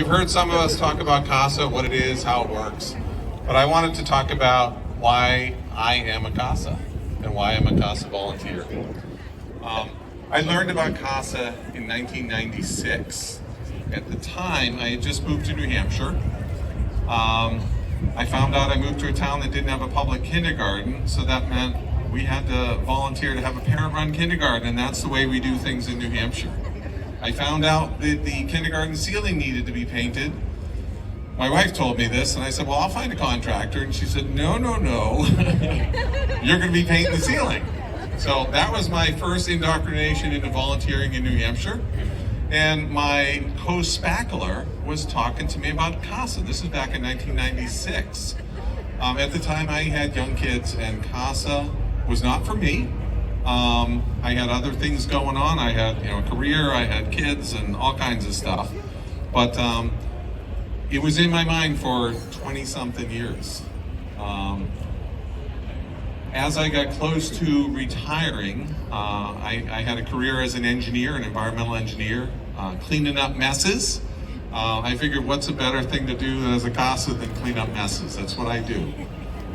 You've heard some of us talk about CASA, what it is, how it works, but I wanted to talk about why I am a CASA and why I'm a CASA volunteer. I learned about CASA in 1996. At the time, I had just moved to New Hampshire. I found out I moved to a town that didn't have a public kindergarten, so that meant we had to volunteer to have a parent-run kindergarten, and that's the way we do things in New Hampshire. I found out that the kindergarten ceiling needed to be painted. My wife told me this, and I said, well, I'll find a contractor. And she said, no, you're going to be painting the ceiling. So that was my first indoctrination into volunteering in New Hampshire. And my co-spackler was talking to me about CASA. This is back in 1996. At the time, I had young kids, and CASA was not for me. I had other things going on. I had a career, I had kids, and all kinds of stuff. But it was in my mind for 20-something years. As I got close to retiring, I had a career as an engineer, an environmental engineer, cleaning up messes. I figured, what's a better thing to do as a CASA than clean up messes? That's what I do.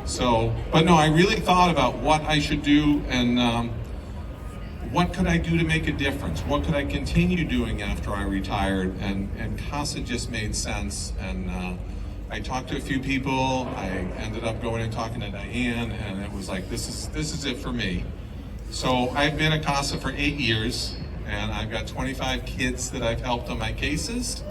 So, but no, I really thought about what I should do and what could I do to make a difference? What could I continue doing after I retired? And CASA just made sense. And I talked to a few people. I ended up going and talking to Diane, and it was like, this is it for me. So I've been a CASA for 8 years, and I've got 25 kids that I've helped on my cases.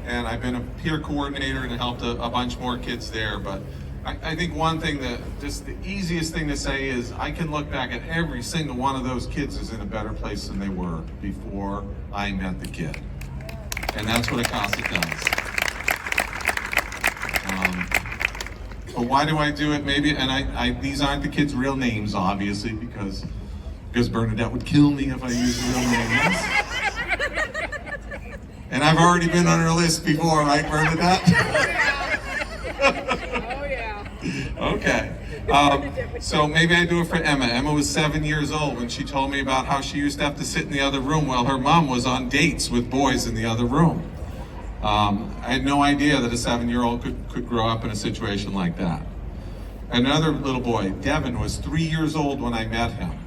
And I've been a peer coordinator and helped a bunch more kids there. But I think one thing that, just the easiest thing to say is I can look back at every single one of those kids is in a better place than they were before I met the kid. And that's what a CASA does. But why do I do it? Maybe, and these aren't the kids' real names, obviously, because Bernadette would kill me if I used real names. And I've already been on her list before, right, Bernadette? Oh, yeah. Okay. So maybe I do it for Emma. Emma was 7 years old when she told me about how she used to have to sit in the other room while her mom was on dates with boys in the other room. I had no idea that a 7-year-old could grow up in a situation like that. Another little boy, Devin, was 3 years old when I met him.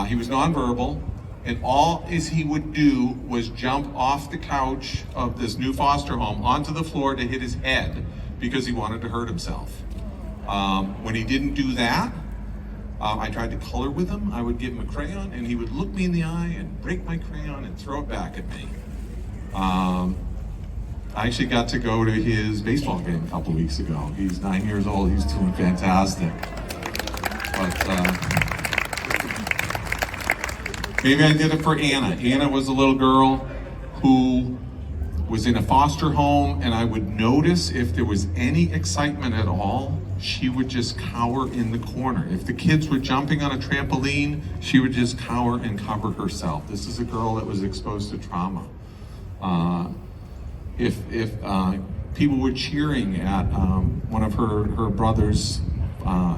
He was nonverbal. And all he would do was jump off the couch of this new foster home onto the floor to hit his head because he wanted to hurt himself. When he didn't do that, I tried to color with him. I would give him a crayon, and he would look me in the eye and break my crayon and throw it back at me. I actually got to go to his baseball game a couple of weeks ago. He's 9 years old. He's doing fantastic. But maybe I did it for Anna. Anna was a little girl who was in a foster home, and I would notice if there was any excitement at all, she would just cower in the corner. If the kids were jumping on a trampoline, she would just cower and cover herself. This is a girl that was exposed to trauma. If people were cheering at one of her brother's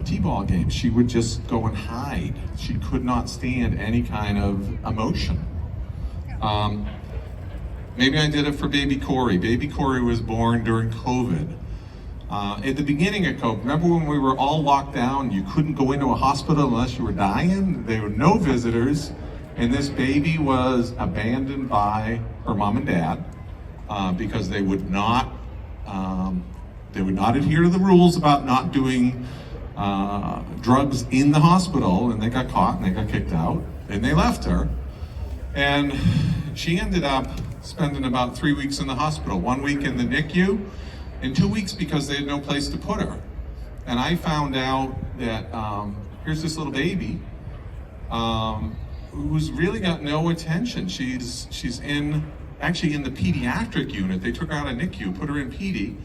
t-ball games, she would just go and hide. She could not stand any kind of emotion. Maybe I did it for baby Corey. Baby Corey was born during COVID. At the beginning of COVID, remember when we were all locked down, you couldn't go into a hospital unless you were dying? There were no visitors, and this baby was abandoned by her mom and dad because they would not adhere to the rules about not doing drugs in the hospital, and they got caught and they got kicked out, and they left her. And she ended up spending about 3 weeks in the hospital, 1 week in the NICU, and 2 weeks because they had no place to put her. And I found out that here's this little baby who's really got no attention. She's actually in the pediatric unit. They took her out of NICU, put her in PD,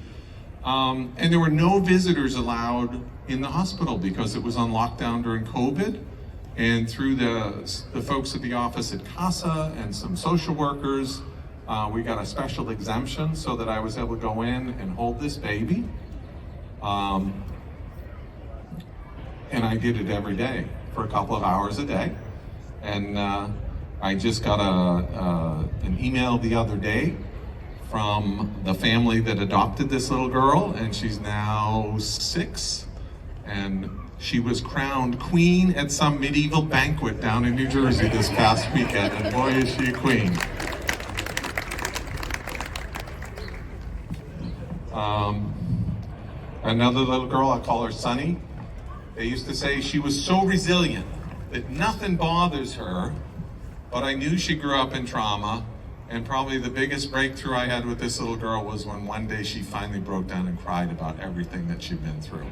and there were no visitors allowed in the hospital because it was on lockdown during COVID. And through the folks at the office at CASA and some social workers, we got a special exemption so that I was able to go in and hold this baby. And I did it every day for a couple of hours a day. And I just got an email the other day from the family that adopted this little girl, and she's now 6, and she was crowned queen at some medieval banquet down in New Jersey this past weekend, and boy is she a queen. Another little girl, I call her Sunny. They used to say she was so resilient that nothing bothers her, but I knew she grew up in trauma, and probably the biggest breakthrough I had with this little girl was when one day she finally broke down and cried about everything that she'd been through.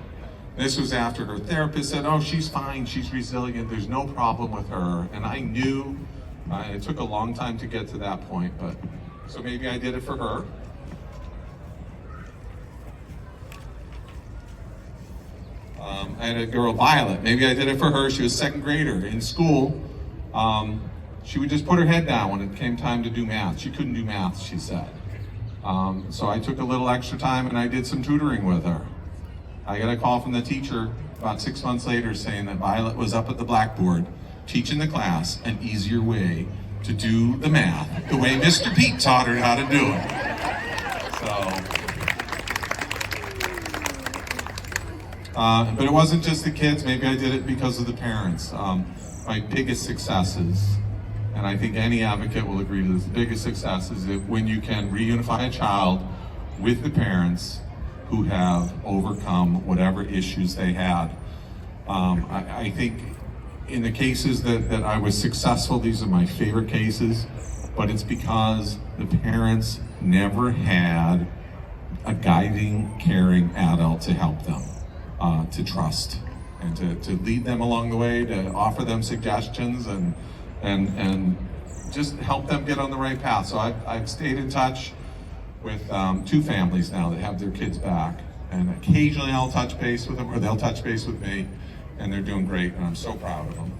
This was after her therapist said, oh, she's fine, she's resilient, there's no problem with her. And I knew, it took a long time to get to that point, but so maybe I did it for her. I had a girl, Violet. Maybe I did it for her. She was a second grader in school. She would just put her head down when it came time to do math. She couldn't do math, she said. So I took a little extra time and I did some tutoring with her. I got a call from the teacher about 6 months later saying that Violet was up at the blackboard teaching the class an easier way to do the math, the way Mr. Pete taught her how to do it. So. But it wasn't just the kids, maybe I did it because of the parents. My biggest successes, and I think any advocate will agree to this, the biggest success is that when you can reunify a child with the parents who have overcome whatever issues they had. I think in the cases that I was successful, these are my favorite cases, but it's because the parents never had a guiding, caring adult to help them. To trust and to lead them along the way, to offer them suggestions and just help them get on the right path. So I've stayed in touch with 2 families now that have their kids back, and occasionally I'll touch base with them or they'll touch base with me, and they're doing great, and I'm so proud of them.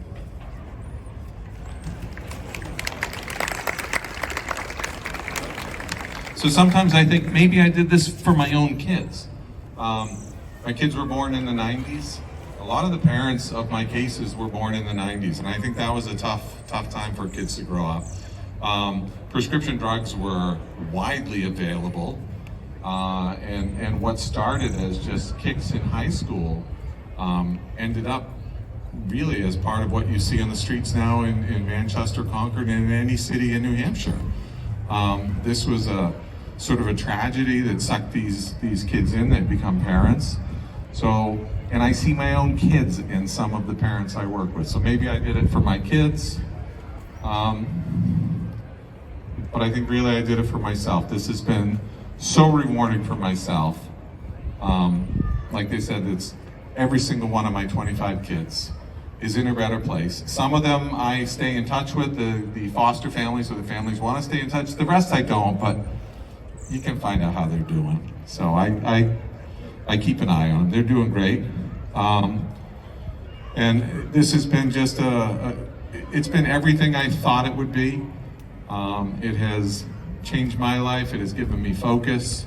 So sometimes I think maybe I did this for my own kids. My kids were born in the 90s. A lot of the parents of my cases were born in the 90s, and I think that was a tough time for kids to grow up. Prescription drugs were widely available, and what started as just kicks in high school ended up really as part of what you see on the streets now in Manchester, Concord, and in any city in New Hampshire. This was a sort of a tragedy that sucked these kids in. They become parents. So, and I see my own kids in some of the parents I work with. So maybe I did it for my kids, but I think really I did it for myself. This has been so rewarding for myself. Like they said, it's every single one of my 25 kids is in a better place. Some of them I stay in touch with, the foster families or the families want to stay in touch. The rest I don't, but you can find out how they're doing. So I keep an eye on them. They're doing great. And this has been just it's been everything I thought it would be. It has changed my life. It has given me focus.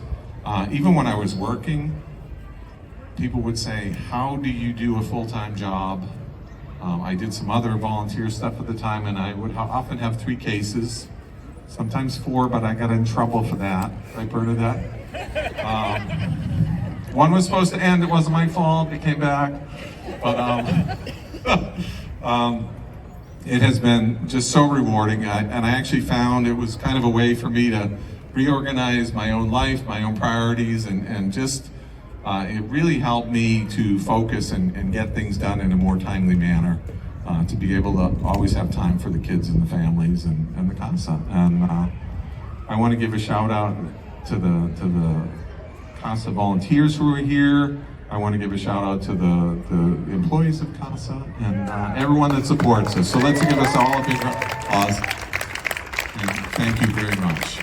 Even when I was working, people would say, how do you do a full-time job? I did some other volunteer stuff at the time, and I would often have 3 cases, sometimes 4, but I got in trouble for that. I've heard of that. One was supposed to end, it wasn't my fault, it came back. But it has been just so rewarding, and I actually found it was kind of a way for me to reorganize my own life, my own priorities, and just it really helped me to focus and get things done in a more timely manner, to be able to always have time for the kids and the families and the CASA. And I want to give a shout out to the CASA volunteers who are here. I want to give a shout out to the employees of CASA and everyone that supports us. So let's give us all a big applause. And thank you very much.